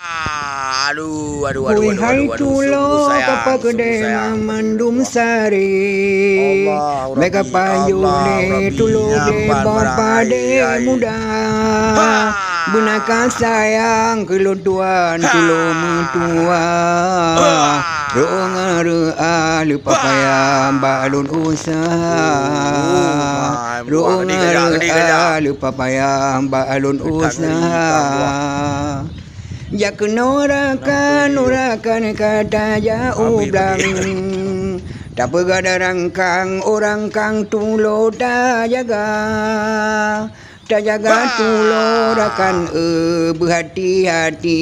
Aduh, aduh, aduh, Hui aduh, hai aduh, aduh, tulo sungguh sayang, kapagede sungguh sayang. mandum sari Allah Mega Rabbi, Allah panjule Rabbi, tulo de nyamban bapa merangai, de ai. muda Ha! Gunakan sayang kelutuan tulo mentua Ah! Ronga lupa payah balun usaha Oh, my, buah gede gajah, gede gajah. Ronga lupa payah balun Ketan ngeri ikan buah. usaha Jak Nampai norakan dia. norakan kata jauh Habis belang bagi. Tak pegada rangkang orang kang tulo tak jaga Tak jaga tulo rakan Bah! berhati-hati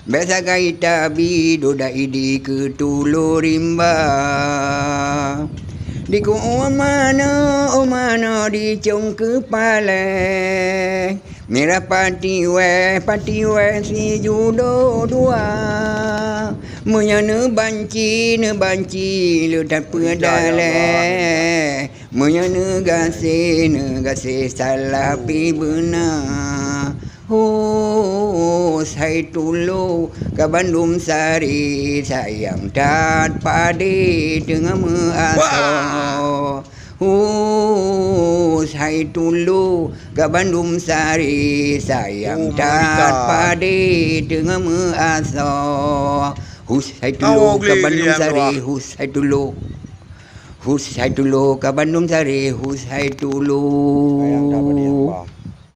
Biasa gaita bidoda idi ke tulo rimba Di ku o mana di cung kepala Merah pati we si judo dua Munya ne banci le tak Ridha ya Allah, ridha. pedale Munya ne gase salah pi benar Hai tulo ke Bandung Sari sayang tat padi dengan measo Wah! Hai tulo ke Bandung Sari Oh, sayang tat mengerikan. padi dengan measo Hai Oh, tulo ke geli Bandung yang luah. Sari hai tulo hai tulo ke Bandung Sari hai tulo Ayang dapat yang bah.